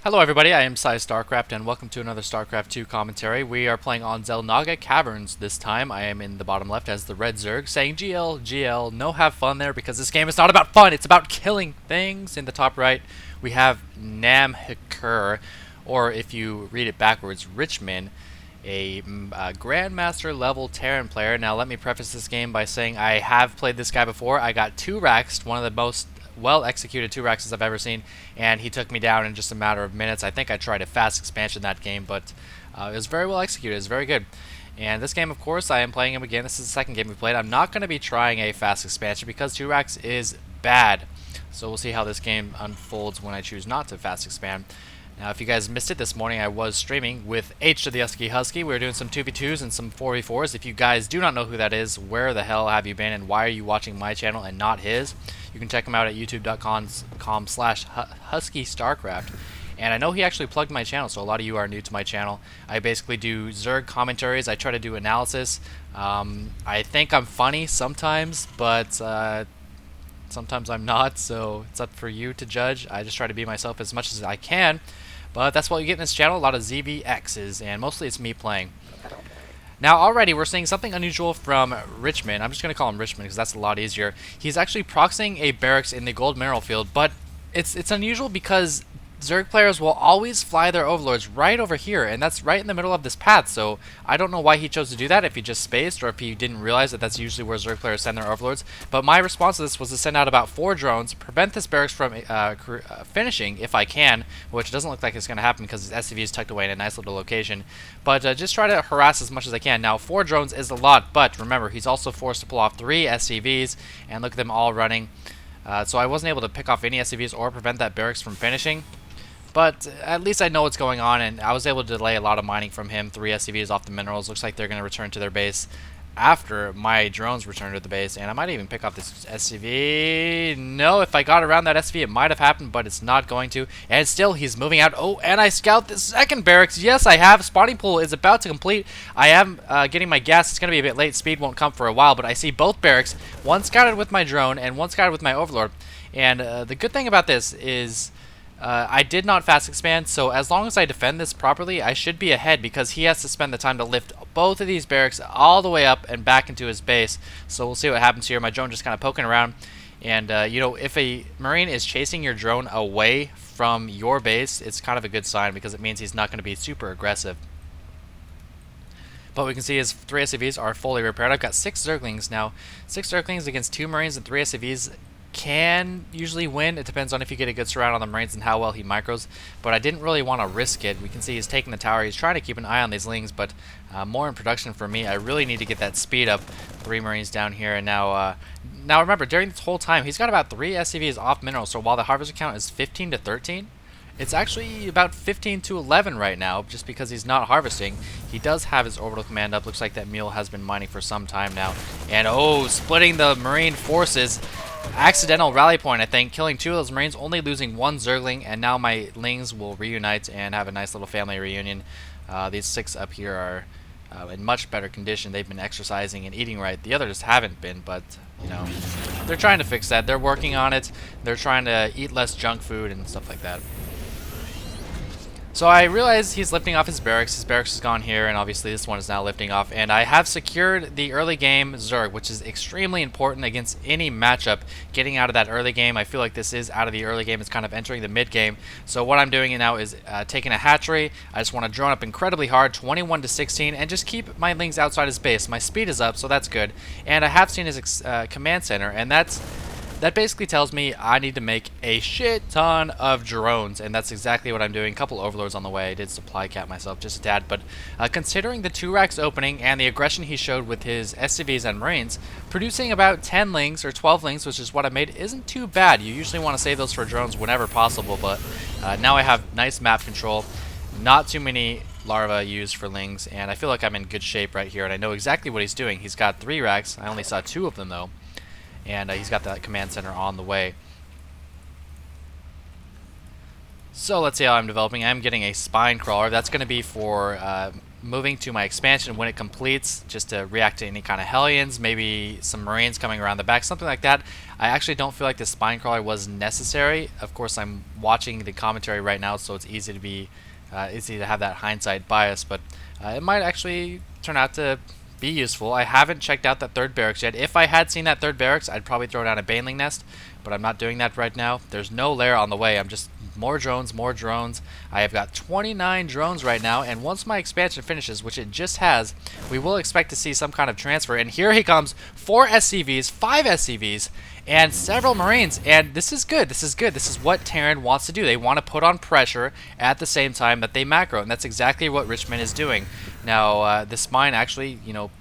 Hello everybody, I am PsyStarcraft and welcome to another StarCraft 2 commentary. We are playing on Xel'Naga Caverns this time. I am in the bottom left as the red Zerg saying GL, GL, no have fun there because this game is not about fun, it's about killing things. In the top right we have Namchir, or if you read it backwards, Richmond, a Grandmaster level Terran player. Now let me preface this game by saying I have played this guy before. I got 2 racks, one of the most well executed 2 racks I've ever seen, and he took me down in just a matter of minutes. I think I tried a fast expansion that game, but it was very well executed. It was very good. And this game, of course, I am playing him again. This is the second game we played. I'm not going to be trying a fast expansion because 2 racks is bad. So we'll see how this game unfolds when I choose not to fast expand. Now, if you guys missed it this morning, I was streaming with H to the Husky. We were doing some 2v2s and some 4v4s. If you guys do not know who that is, where the hell have you been and why are you watching my channel and not his? You can check him out at youtube.com/HuskyStarcraft. And I know he actually plugged my channel, so a lot of you are new to my channel. I basically do Zerg commentaries. I try to do analysis. I think I'm funny sometimes, but sometimes I'm not, so it's up for you to judge. I just try to be myself as much as I can. But that's what you get in this channel, a lot of ZVXs, and mostly it's me playing. Now already we're seeing something unusual from Richmond. I'm just going to call him Richmond because that's a lot easier. He's actually proxying a barracks in the gold mineral field, but it's unusual because Zerg players will always fly their overlords right over here, and that's right in the middle of this path, so I don't know why he chose to do that, if he just spaced or if he didn't realize that that's usually where Zerg players send their overlords. But my response to this was to send out about 4 drones, prevent this barracks from finishing if I can, which doesn't look like it's going to happen because his SCV is tucked away in a nice little location, but just try to harass as much as I can. Now 4 drones is a lot, but remember he's also forced to pull off 3 SCVs, and look at them all running. So I wasn't able to pick off any SCVs or prevent that barracks from finishing. But at least I know what's going on, and I was able to delay a lot of mining from him. 3 SCVs off the minerals. Looks like they're going to return to their base after my drones return to the base. And I might even pick off this SCV. No, if I got around that SCV, it might have happened, but it's not going to. And still, he's moving out. Oh, and I scout the second barracks. Yes, I have. Spawning pool is about to complete. I am getting my gas. It's going to be a bit late. Speed won't come for a while, but I see both barracks. One scouted with my drone and one scouted with my overlord. And the good thing about this is I did not fast expand, so as long as I defend this properly, I should be ahead because he has to spend the time to lift both of these barracks all the way up and back into his base. So we'll see what happens here. My drone just kind of poking around. And, you know, if a Marine is chasing your drone away from your base, it's kind of a good sign because it means he's not going to be super aggressive. But we can see his 3 SCVs are fully repaired. I've got 6 Zerglings now. 6 Zerglings against 2 Marines and 3 SCVs can usually win. It depends on if you get a good surround on the Marines and how well he micros, but I didn't really want to risk it. We can see he's taking the tower. He's trying to keep an eye on these Lings, but more in production for me. I really need to get that speed up. 3 Marines down here, and now remember, during this whole time, he's got about 3 SCVs off minerals, so while the harvester count is 15 to 13, it's actually about 15 to 11 right now, just because he's not harvesting. He does have his orbital command up. Looks like that mule has been mining for some time now. And, oh, splitting the Marine forces. Accidental rally point, I think, killing 2 of those Marines, only losing 1 Zergling, and now my Lings will reunite and have a nice little family reunion. These 6 up here are in much better condition. They've been exercising and eating right. The others haven't been, but, you know, they're trying to fix that. They're working on it. They're trying to eat less junk food and stuff like that. So I realize he's lifting off his barracks. His barracks is gone here, and obviously this one is now lifting off. And I have secured the early game Zerg, which is extremely important against any matchup. Getting out of that early game, I feel like this is out of the early game. It's kind of entering the mid game. So what I'm doing now is taking a hatchery. I just want to drone up incredibly hard, 21 to 16, and just keep my Lings outside his base. My speed is up, so that's good. And I have seen his command center, and that basically tells me I need to make a shit ton of drones, and that's exactly what I'm doing. A couple overlords on the way. I did supply cap myself just a tad, but considering the 2 racks opening and the aggression he showed with his SCVs and Marines, producing about 10 Lings or 12 Lings, which is what I made, isn't too bad. You usually want to save those for drones whenever possible, but now I have nice map control, not too many larvae used for Lings, and I feel like I'm in good shape right here, and I know exactly what he's doing. He's got 3 racks. I only saw 2 of them, though. And he's got that command center on the way. So let's see how I'm developing. I'm getting a spine crawler. That's going to be for moving to my expansion when it completes, just to react to any kind of Hellions, maybe some Marines coming around the back, something like that. I actually don't feel like the spine crawler was necessary. Of course, I'm watching the commentary right now, so it's easy to be easy to have that hindsight bias, but it might actually turn out to be useful. I haven't checked out that third barracks yet. If I had seen that third barracks, I'd probably throw down a baneling nest, but I'm not doing that right now. There's no lair on the way. I'm just more drones, more drones. I have got 29 drones right now, and once my expansion finishes, which it just has, we will expect to see some kind of transfer. And here he comes, 4 SCVs, 5 SCVs, and several Marines. And this is good. This is good. This is what Terran wants to do. They want to put on pressure at the same time that they macro, and that's exactly what Richmond is doing. Now, this mine actually, you know,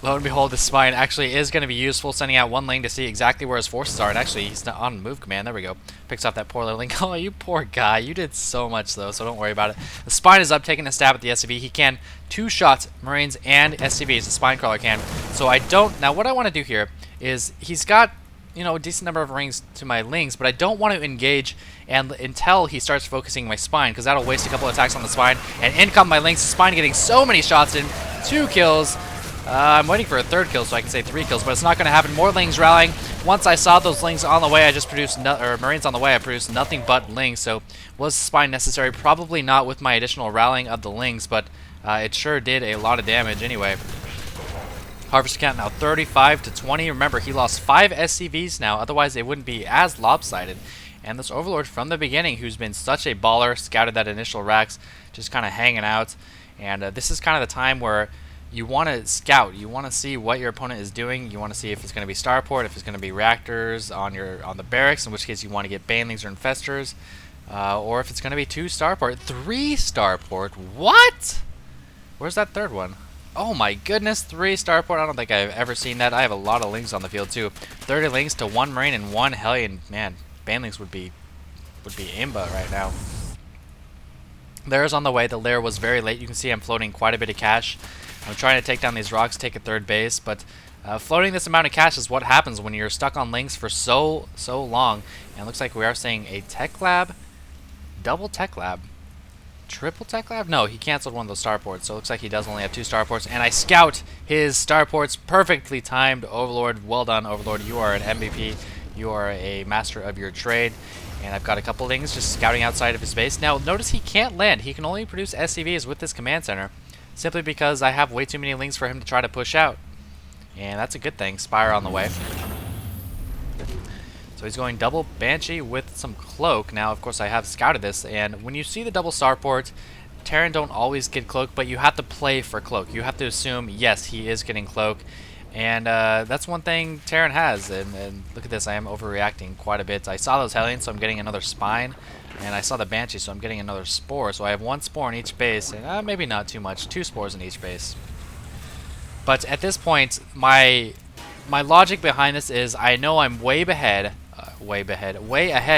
lo and behold, this spine actually is going to be useful, sending out one link to see exactly where his forces are. And actually, he's not on move command. There we go. Picks off that poor little link. Oh, you poor guy. You did so much, though, so don't worry about it. The spine is up, taking a stab at the SCV. He can two-shot Marines and SCVs. The spine crawler can. So I don't... Now, what I want to do here is he's got, you know, a decent number of rings to my lings, but I don't want to engage until he starts focusing my spine, because that'll waste a couple attacks on the spine. And in come my lings. The spine getting so many shots in. 2 kills. I'm waiting for a third kill so I can say 3 kills, but it's not going to happen. More lings rallying. Once I saw those lings on the way, I just produced, or Marines on the way, I produced nothing but lings. So was the spine necessary? Probably not with my additional rallying of the lings, but it sure did a lot of damage anyway. Harvester count now 35 to 20. Remember, he lost 5 SCVs now, otherwise they wouldn't be as lopsided. And this Overlord from the beginning, who's been such a baller, scouted that initial racks, just kind of hanging out. And this is kind of the time where you want to scout. You want to see what your opponent is doing. You want to see if it's going to be starport, if it's going to be reactors on the barracks, in which case you want to get banelings or infestors, or if it's going to be 2 starport, 3 starport. What? Where's that third one? Oh my goodness, 3 starport. I don't think I've ever seen that. I have a lot of lings on the field too. 30 lings to 1 Marine and 1 Hellion. Man, banelings would be imba right now. Lair's on the way. The lair was very late. You can see I'm floating quite a bit of cash. I'm trying to take down these rocks, take a third base, but floating this amount of cash is what happens when you're stuck on links for so long. And it looks like we are seeing a tech lab, double tech lab, triple tech lab? No, he canceled one of those starports, so it looks like he does only have 2 starports. And I scout his starports, perfectly timed. Overlord, well done, Overlord. You are an MVP. You are a master of your trade. And I've got a couple things just scouting outside of his base. Now, notice he can't land. He can only produce SCVs with this command center, simply because I have way too many lings for him to try to push out. And that's a good thing. Spire on the way. So he's going double Banshee with some Cloak. Now, of course, I have scouted this, and when you see the double starport, Terran don't always get Cloak, but you have to play for Cloak. You have to assume, yes, he is getting Cloak. And that's one thing Terran has. And look at this, I am overreacting quite a bit. I saw those Hellions, so I'm getting another Spine. And I saw the Banshee, so I'm getting another Spore. So I have 1 Spore in each base, and maybe not too much. 2 Spores in each base. But at this point, my logic behind this is I know I'm way ahead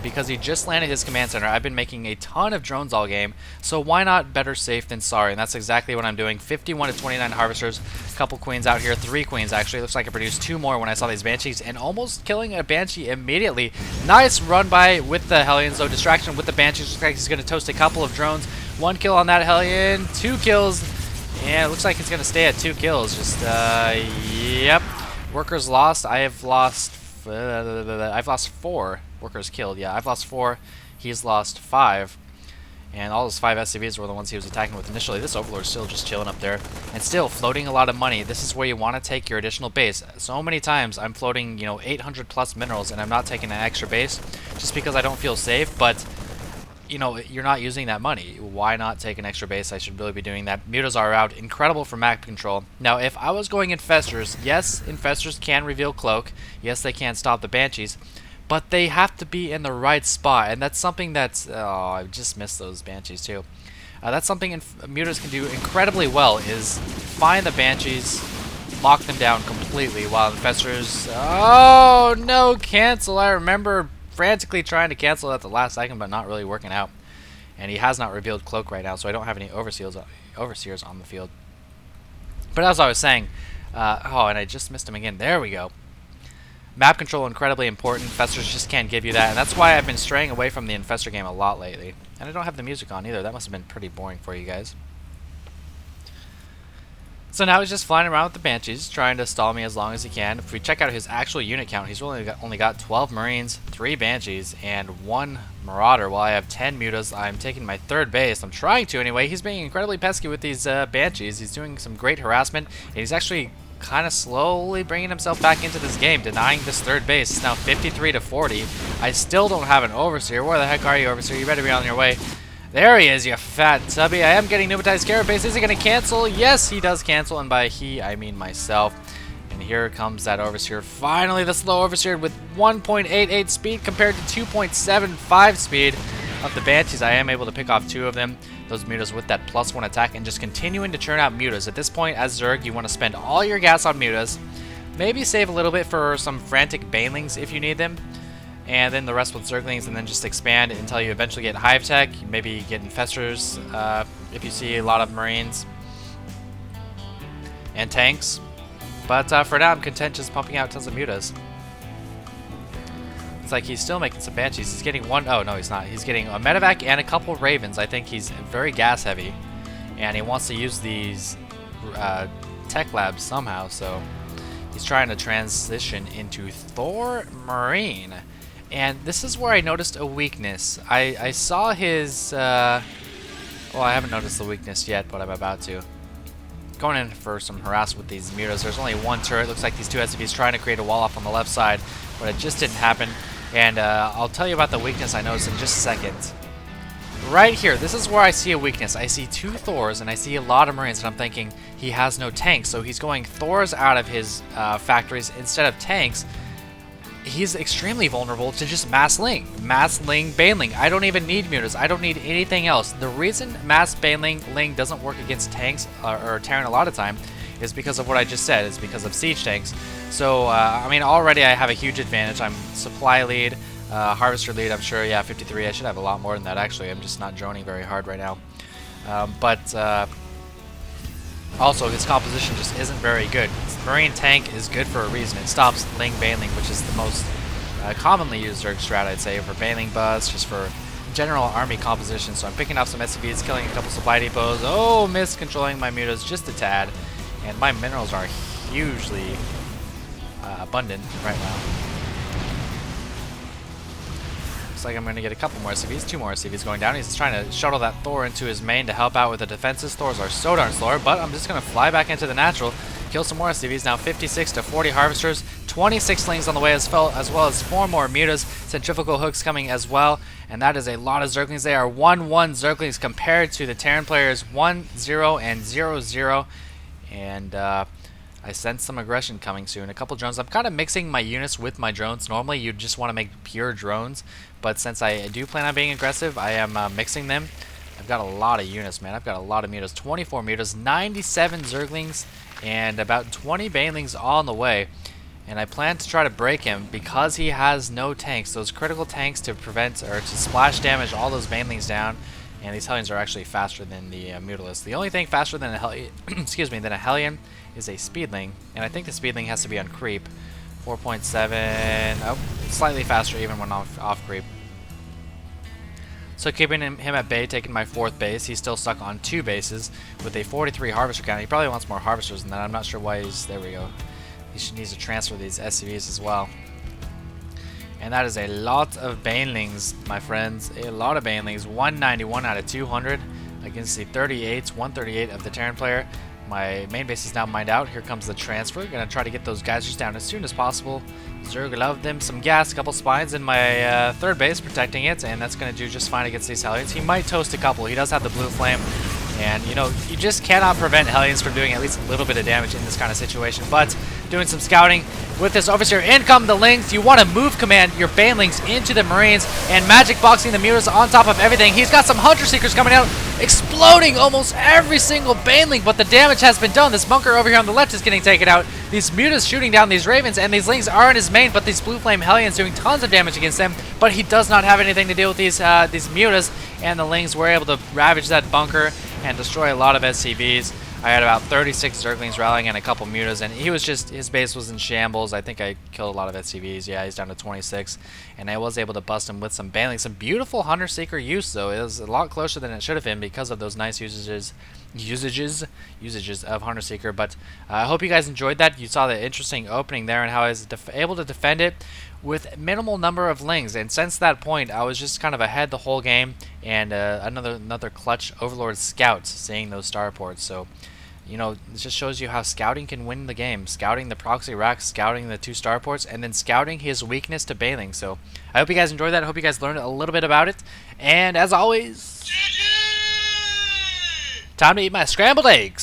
because he just landed his command center. I've been making a ton of drones all game, so why not better safe than sorry? And that's exactly what I'm doing. 51 to 29 harvesters, a couple queens out here, 3 queens actually. Looks like I produced 2 more when I saw these banshees, and almost killing a banshee immediately. Nice run by with the Hellions, though. Distraction with the banshees. Looks like he's going to toast a couple of drones. 1 kill on that Hellion, 2 kills, and it looks like it's going to stay at 2 kills. Just yep. Workers lost. I've lost 4 workers killed. Yeah, I've lost 4. He's lost 5. And all those 5 SCVs were the ones he was attacking with initially. This Overlord is still just chilling up there. And still floating a lot of money. This is where you want to take your additional base. So many times I'm floating, you know, 800 plus minerals and I'm not taking an extra base just because I don't feel safe. But, you know, you're not using that money. Why not take an extra base? I should really be doing that. Mutas are out. Incredible for map control. Now, if I was going Infestors, yes, Infestors can reveal Cloak. Yes, they can stop the Banshees. But they have to be in the right spot. And that's something that's... Oh, I just missed those Banshees, too. That's something Mutas can do incredibly well, is find the Banshees, lock them down completely, while Infestors... Oh, no, cancel. I remember frantically trying to cancel at the last second, but not really working out. And he has not revealed Cloak right now, so I don't have any Overseers on the field. But as I was saying, oh, and I just missed him again. There we go. Map control incredibly important. Infestors just can't give you that, and that's why I've been straying away from the Infestor game a lot lately. And I don't have the music on either. That must have been pretty boring for you guys. So now he's just flying around with the Banshees, trying to stall me as long as he can. If we check out his actual unit count, he's only got 12 Marines, 3 Banshees, and 1 Marauder, while I have 10 Mutas. I'm taking my 3rd base. I'm trying to anyway. He's being incredibly pesky with these Banshees. He's doing some great harassment, and he's actually kind of slowly bringing himself back into this game, denying this 3rd base. It's now 53 to 40. I still don't have an Overseer. Where the heck are you, Overseer? You better be on your way. There he is, you fat tubby. I am getting pneumatized carapace. Is he going to cancel? Yes, he does cancel, and by he, I mean myself. And here comes that Overseer. Finally, the slow Overseer with 1.88 speed compared to 2.75 speed of the Banshees. I am able to pick off 2 of them, those Mutas with that +1 attack, and just continuing to churn out Mutas. At this point, as Zerg, you want to spend all your gas on Mutas. Maybe save a little bit for some frantic Banelings if you need them. And then the rest with Zerglings, and then just expand until you eventually get Hive Tech, maybe get Infestors if you see a lot of Marines, and tanks. But for now, I'm content just pumping out tons of Mutas. It's like he's still making some Banshees. He's getting one, oh no he's not. He's getting a Medevac and a couple Ravens. I think he's very gas heavy, and he wants to use these tech labs somehow, so he's trying to transition into Thor Marine. And this is where I noticed a weakness. I saw his, well, I haven't noticed the weakness yet, but I'm about to. Going in for some harass with these Mutas. There's only 1 turret. Looks like these 2 SCVs trying to create a wall off on the left side, but it just didn't happen. And I'll tell you about the weakness I noticed in just a second. Right here, this is where I see a weakness. I see 2 Thors, and I see a lot of Marines, and I'm thinking he has no tanks, so he's going Thors out of his factories instead of tanks. He's extremely vulnerable to just Mass Ling Baneling. I don't even need Mutas. I don't need anything else. The reason Mass Baneling doesn't work against tanks or Terran a lot of time is because of what I just said. It's because of siege tanks. So, I mean, already I have a huge advantage. I'm supply lead, harvester lead, I'm sure, yeah, 53. I should have a lot more than that, actually. I'm just not droning very hard right now. Also, his composition just isn't very good. Marine tank is good for a reason. It stops Ling Baneling, which is the most commonly used Zerg strat, I'd say, for Baneling buzz, just for general army composition. So I'm picking off some SCVs, killing a couple supply depots. Oh, miscontrolling my Mutas just a tad. And my minerals are hugely abundant right now. Looks like I'm going to get a couple more SCVs, 2 more SCVs going down. He's trying to shuttle that Thor into his main to help out with the defenses. Thors are so darn slower, but I'm just going to fly back into the natural, kill some more SCVs. Now 56 to 40 harvesters, 26 Lings on the way as well as 4 more Mutas. Centrifugal hooks coming as well, and that is a lot of Zerglings. They are 1-1 Zerglings compared to the Terran players 1-0 and 0-0. And I sense some aggression coming soon. A couple drones. I'm kind of mixing my units with my drones. Normally, you'd just want to make pure drones, but since I do plan on being aggressive, I am mixing them. I've got a lot of units, man. I've got a lot of Mutas. 24 Mutas, 97 Zerglings, and about 20 Banelings on the way. And I plan to try to break him because he has no tanks. Those critical tanks to prevent or to splash damage all those Banelings down. And these Hellions are actually faster than the Mutalisks. The only thing faster than a Hellion is a Speedling, and I think the Speedling has to be on creep. 4.7. Oh, slightly faster even when off creep. So keeping him at bay, taking my 4th base. He's still stuck on 2 bases with a 43 harvester count. He probably wants more harvesters than that. I'm not sure why he's. There we go. He needs to transfer these SCVs as well. And that is a lot of Banelings, my friends. A lot of Banelings. 191 out of 200 against the 38s, 138 of the Terran player. My main base is now mined out. Here comes the transfer. Gonna try to get those geysers down as soon as possible. Zerg love them some gas. A couple spines in my 3rd base protecting it, and that's gonna do just fine against these Hellions. He might toast a couple. He does have the blue flame. And, you know, you just cannot prevent Hellions from doing at least a little bit of damage in this kind of situation. But doing some scouting with this Overseer. In come the Lings. You want to move command your Banelings into the Marines and magic boxing the Mutas on top of everything. He's got some Hunter Seekers coming out, exploding almost every single Baneling, but the damage has been done. This bunker over here on the left is getting taken out. These Mutas shooting down these Ravens, and these Lings are in his main, but these Blue Flame Hellions doing tons of damage against them, but he does not have anything to deal with these Mutas, and the Lings were able to ravage that bunker and destroy a lot of SCVs. I had about 36 Zerglings rallying and a couple mutas, and he was just, his base was in shambles. I think I killed a lot of SCVs. Yeah, he's down to 26, and I was able to bust him with some banelings. Some beautiful Hunter Seeker use, though. It was a lot closer than it should have been because of those nice usages of Hunter Seeker. But I hope you guys enjoyed that. You saw the interesting opening there and how I was able to defend it with minimal number of lings, and since that point I was just kind of ahead the whole game, and another clutch Overlord Scout seeing those starports. So you know, it just shows you how scouting can win the game. Scouting the proxy racks, scouting the 2 starports, and then scouting his weakness to bailing. So I hope you guys enjoyed that. I hope you guys learned a little bit about it. And as always, time to eat my scrambled eggs.